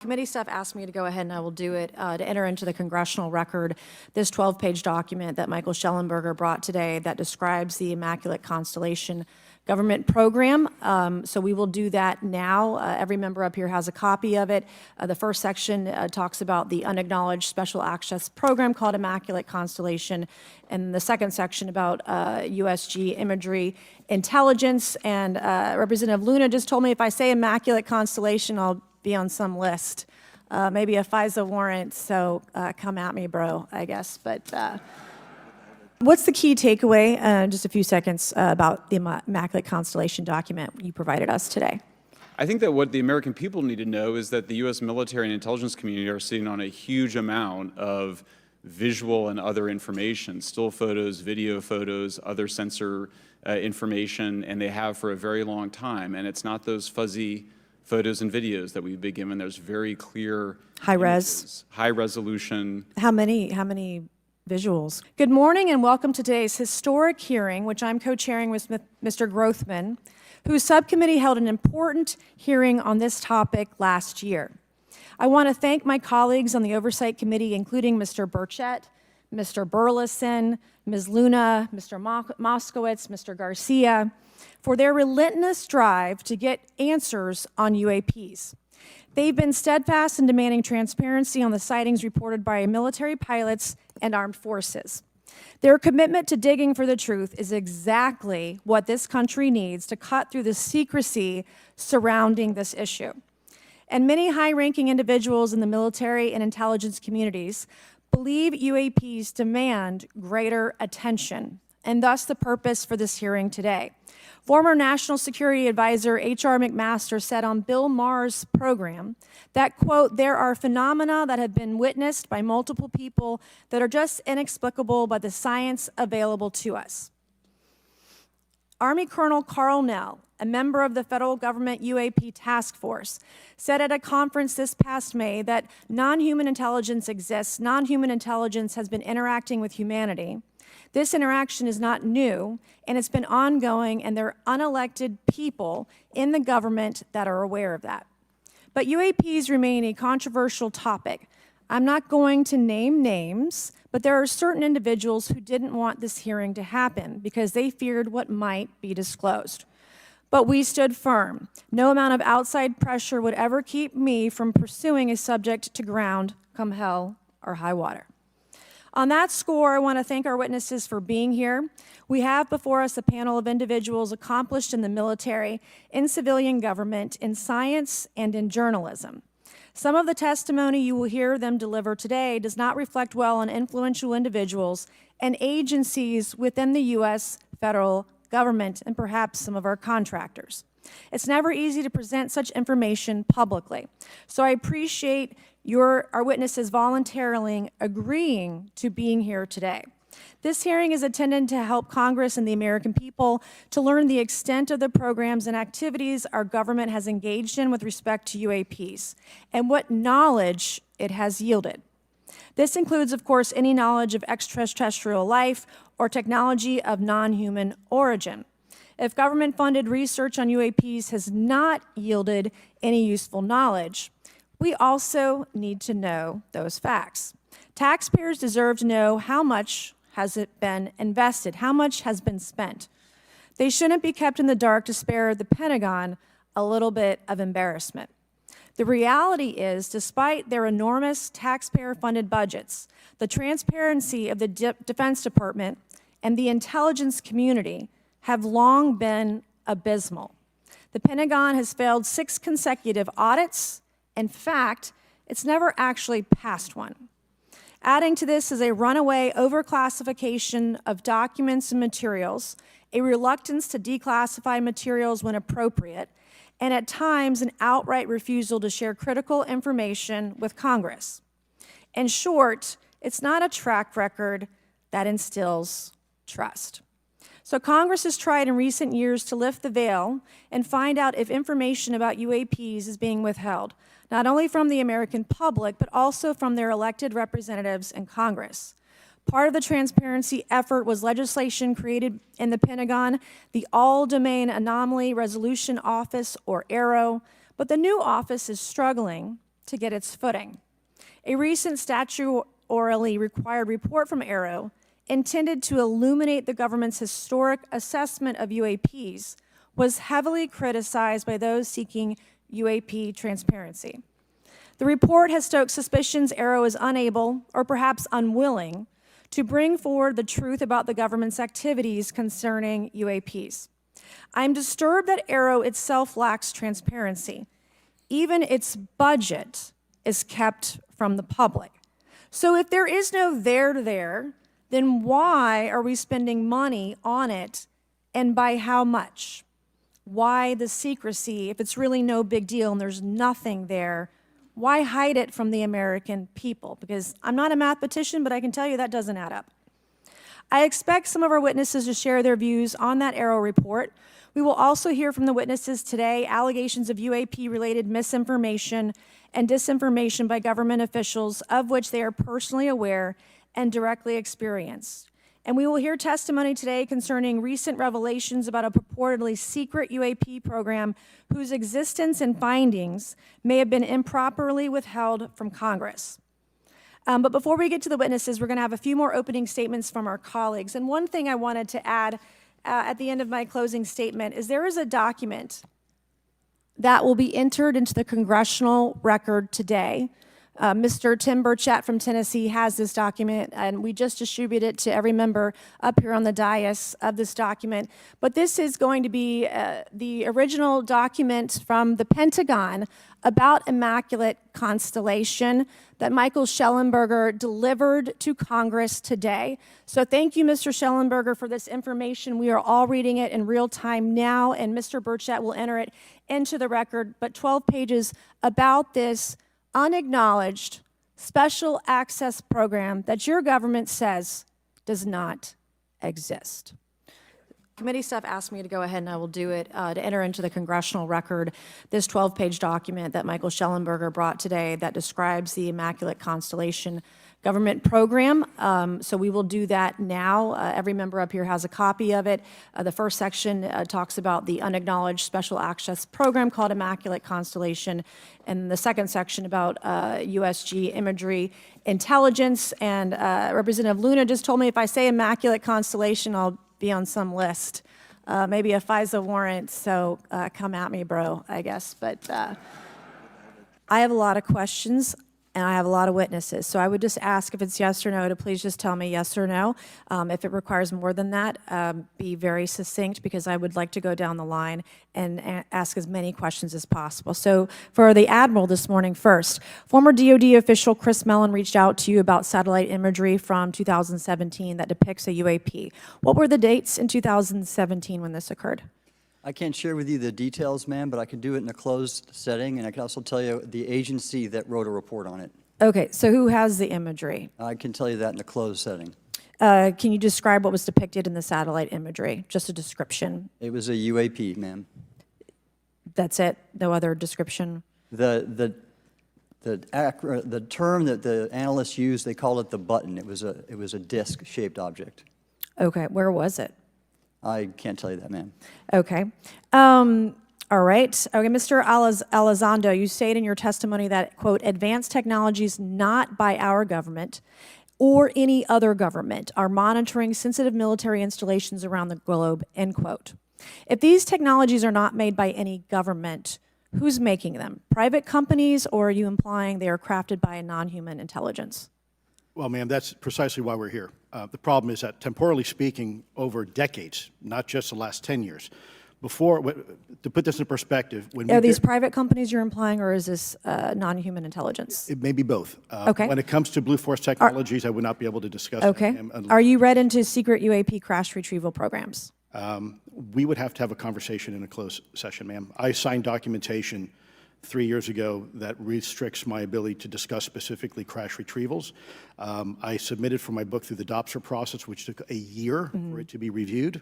Committee staff asked me to go ahead, and I will do it, to enter into the congressional record this 12-page document that Michael Schellenberger brought today that describes the Immaculate Constellation government program. So we will do that now. Every member up here has a copy of it. The first section talks about the unacknowledged special access program called Immaculate Constellation, and the second section about USG imagery intelligence. And Representative Luna just told me if I say Immaculate Constellation, I'll be on some list, maybe a FISA warrant, so come at me, bro, I guess. But what's the key takeaway, just a few seconds, about the Immaculate Constellation document you provided us today? I think that what the American people need to know is that the U.S. military and intelligence community are sitting on a huge amount of visual and other information, still photos, video photos, other sensor information, and they have for a very long time. And it's not those fuzzy photos and videos that we've been given. There's very clear high images, high resolution. How many visuals? Good morning and welcome to today's historic hearing, which I'm co-chairing with Mr. Grothman, whose subcommittee held an important hearing on this topic last year. I want to thank my colleagues on the Oversight Committee, including Mr. Burchett, Mr. Burleson, Ms. Luna, Mr. Moskowitz, Mr. Garcia, for their relentless drive to get answers on UAPs. They've been steadfast in demanding transparency on the sightings reported by military pilots and armed forces. Their commitment to digging for the truth is exactly what this country needs to cut through the secrecy surrounding this issue. And many high-ranking individuals in the military and intelligence communities believe UAPs demand greater attention, and thus the purpose for this hearing today. Former National Security Advisor H.R. McMaster said on Bill Maher's program that, quote, there are phenomena that have been witnessed by multiple people that are just inexplicable by the science available to us. Army Colonel Carl Nell, a member of the federal government UAP task force, said at a conference this past May that non-human intelligence exists, non-human intelligence has been interacting with humanity. This interaction is not new, and it's been ongoing, and there are unelected people in the government that are aware of that. But UAPs remain a controversial topic. I'm not going to name names, but there are certain individuals who didn't want this hearing to happen because they feared what might be disclosed. But we stood firm. No amount of outside pressure would ever keep me from pursuing a subject to ground, come hell or high water. On that score, I want to thank our witnesses for being here. We have before us a panel of individuals accomplished in the military, in civilian government, in science, and in journalism. Some of the testimony you will hear them deliver today does not reflect well on influential individuals and agencies within the U.S. federal government and perhaps some of our contractors. It's never easy to present such information publicly. So I appreciate our witnesses voluntarily agreeing to being here today. This hearing is intended to help Congress and the American people to learn the extent of the programs and activities our government has engaged in with respect to UAPs and what knowledge it has yielded. This includes, of course, any knowledge of extraterrestrial life or technology of non-human origin. If government-funded research on UAPs has not yielded any useful knowledge, we also need to know those facts. Taxpayers deserve to know how much has it been invested, how much has been spent. They shouldn't be kept in the dark to spare the Pentagon a little bit of embarrassment. The reality is, despite their enormous taxpayer-funded budgets, the transparency of the Defense Department and the intelligence community have long been abysmal. The Pentagon has failed 6 consecutive audits. In fact, it's never actually passed one. Adding to this is a runaway overclassification of documents and materials, a reluctance to declassify materials when appropriate, and at times an outright refusal to share critical information with Congress. In short, it's not a track record that instills trust. So Congress has tried in recent years to lift the veil and find out if information about UAPs is being withheld, not only from the American public, but also from their elected representatives in Congress. Part of the transparency effort was legislation created in the Pentagon, the All-Domain Anomaly Resolution Office, or AARO, but the new office is struggling to get its footing. A recent statutorily required report from AARO, intended to illuminate the government's historic assessment of UAPs, was heavily criticized by those seeking UAP transparency. The report has stoked suspicions AARO is unable, or perhaps unwilling, to bring forward the truth about the government's activities concerning UAPs. I'm disturbed that AARO itself lacks transparency. Even its budget is kept from the public. So if there is no there, then why are we spending money on it, and by how much? Why the secrecy if it's really no big deal and there's nothing there? Why hide it from the American people? Because I'm not a mathematician, but I can tell you that doesn't add up. I expect some of our witnesses to share their views on that AARO report. We will also hear from the witnesses today allegations of UAP-related misinformation and disinformation by government officials, of which they are personally aware and directly experienced. And we will hear testimony today concerning recent revelations about a purportedly secret UAP program whose existence and findings may have been improperly withheld from Congress. But before we get to the witnesses, we're going to have a few more opening statements from our colleagues. And one thing I wanted to add at the end of my closing statement is there is a document that will be entered into the congressional record today. Mr. Tim Burchett from Tennessee has this document, and we just distributed it to every member up here on the dais of this document. But this is going to be the original document from the Pentagon about Immaculate Constellation that Michael Schellenberger delivered to Congress today. So thank you, Mr. Schellenberger, for this information. We are all reading it in real time now, and Mr. Burchett will enter it into the record. But 12 pages about this unacknowledged special access program that your government says does not exist. Committee staff asked me to go ahead, and I will do it, to enter into the congressional record this 12-page document that Michael Schellenberger brought today that describes the Immaculate Constellation government program. So we will do that now. Every member up here has a copy of it. The first section talks about the unacknowledged special access program called Immaculate Constellation, and the second section about USG imagery intelligence. And Representative Luna just told me if I say Immaculate Constellation, I'll be on some list, maybe a FISA warrant, so come at me, bro, I guess. But I have a lot of questions, and I have a lot of witnesses. So I would just ask if it's yes or no to please just tell me yes or no. If it requires more than that, be very succinct, because I would like to go down the line and ask as many questions as possible. So for the Admiral this morning first, former DOD official Chris Mellon reached out to you about satellite imagery from 2017 that depicts a UAP. What were the dates in 2017 when this occurred? I can't share with you the details, ma'am, but I can do it in a closed setting, and I can also tell you the agency that wrote a report on it. Okay, so who has the imagery? I can tell you that in a closed setting. Can you describe what was depicted in the satellite imagery? Just a description. It was a UAP, ma'am. That's it? No other description? The term that the analysts used, they called it the button. It was a disc-shaped object. Okay, where was it? I can't tell you that, ma'am. Okay. All right. Okay, Mr. Elizondo, you stated in your testimony that, quote, advanced technologies not by our government or any other government are monitoring sensitive military installations around the globe, end quote. If these technologies are not made by any government, who's making them? Private companies, or are you implying they are crafted by a non-human intelligence? Well, ma'am, that's precisely why we're here. The problem is that, temporally speaking, over decades, not just the last 10 years, to put this in perspective, Are these private companies you're implying, or is this non-human intelligence? It may be both. Okay. When it comes to Blue Force Technologies, I would not be able to discuss Okay. that. Are you read into secret UAP crash retrieval programs? We would have to have a conversation in a closed session, ma'am. I signed documentation 3 years ago that restricts my ability to discuss specifically crash retrievals. I submitted for my book through the DOPSR process, which took a year for it to be reviewed.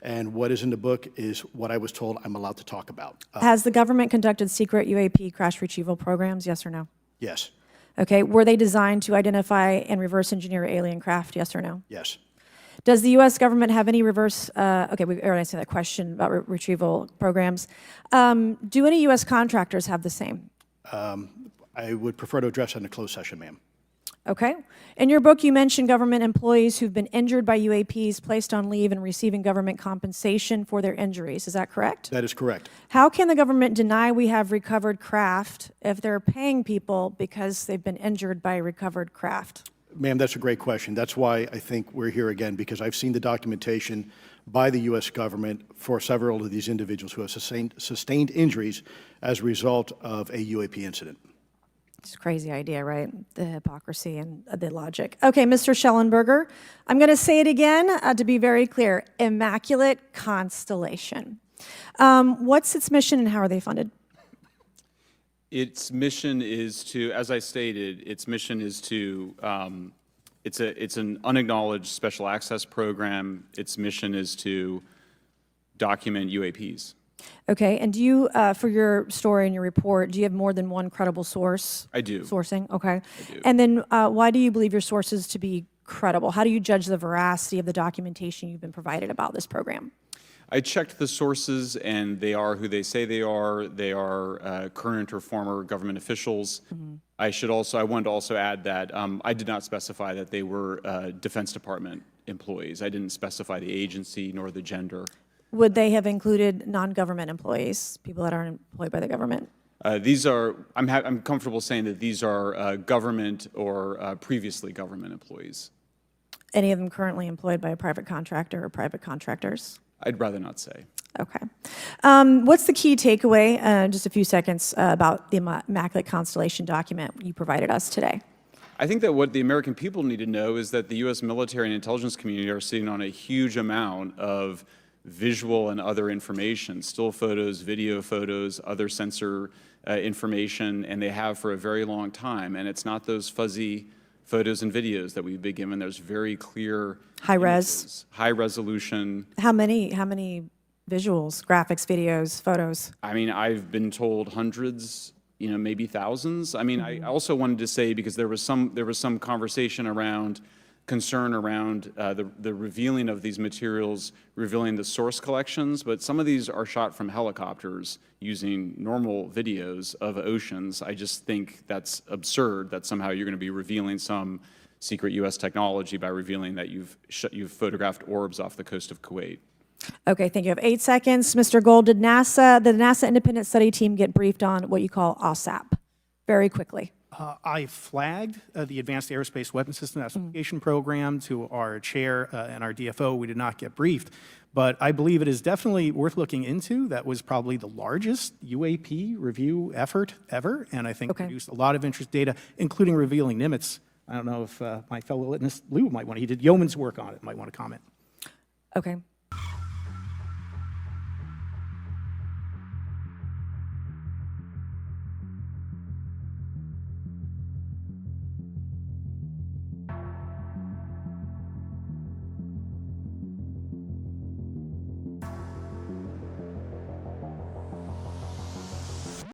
And what is in the book is what I was told I'm allowed to talk about. Has the government conducted secret UAP crash retrieval programs, yes or no? Yes. Okay, were they designed to identify and reverse engineer alien craft, yes or no? Yes. Does the U.S. government have any reverse, okay, we already answered that question about retrieval programs. Do any U.S. contractors have the same? I would prefer to address that in a closed session, ma'am. Okay. In your book, you mentioned government employees who've been injured by UAPs, placed on leave, and receiving government compensation for their injuries. Is that correct? That is correct. How can the government deny we have recovered craft if they're paying people because they've been injured by recovered craft? Ma'am, that's a great question. That's why I think we're here again, because I've seen the documentation by the U.S. government for several of these individuals who have sustained injuries as a result of a UAP incident. It's a crazy idea, right? The hypocrisy and the logic. Okay, Mr. Schellenberger, I'm going to say it again to be very clear. Immaculate Constellation. What's its mission and how are they funded? Its mission is to, as I stated, its mission is to, it's an unacknowledged special access program. Its mission is to document UAPs. Okay, and do you, for your story and your report, do you have more than one credible source? I do. Sourcing, okay. I do. And then why do you believe your sources to be credible? How do you judge the veracity of the documentation you've been provided about this program? I checked the sources, and they are who they say they are. They are current or former government officials. Mm-hmm. I wanted to also add that I did not specify that they were Defense Department employees. I didn't specify the agency nor the gender. Would they have included non-government employees, people that aren't employed by the government? These are, I'm comfortable saying that these are government or previously government employees. Any of them currently employed by a private contractor or private contractors? I'd rather not say. Okay. What's the key takeaway, just a few seconds, about the Immaculate Constellation document you provided us today? I think that what the American people need to know is that the U.S. military and intelligence community are sitting on a huge amount of visual and other information, still photos, video photos, other sensor information, and they have for a very long time. And it's not those fuzzy photos and videos that we've been given. There's very clear high images, res, high resolution. How many visuals, graphics, videos, photos? I mean, I've been told hundreds, maybe thousands. I mean, I also wanted to say, because there was some conversation around concern around the revealing of these materials, revealing the source collections, but some of these are shot from helicopters using normal videos of oceans. I just think that's absurd that somehow you're going to be revealing some secret U.S. technology by revealing that you've photographed orbs off the coast of Kuwait. Okay, thank you. I have 8 seconds. Mr. Gold, did the NASA independent study team get briefed on what you call OSAP? Very quickly. I flagged the Advanced Aerospace Weapons System Certification Program to our chair and our DFO. We did not get briefed, but I believe it is definitely worth looking into. That was probably the largest UAP review effort ever, and I think produced a lot of interest data, including revealing Nimitz. I don't know if my fellow witness Lou might want to, he did yeoman's work on it, might want to comment. Okay.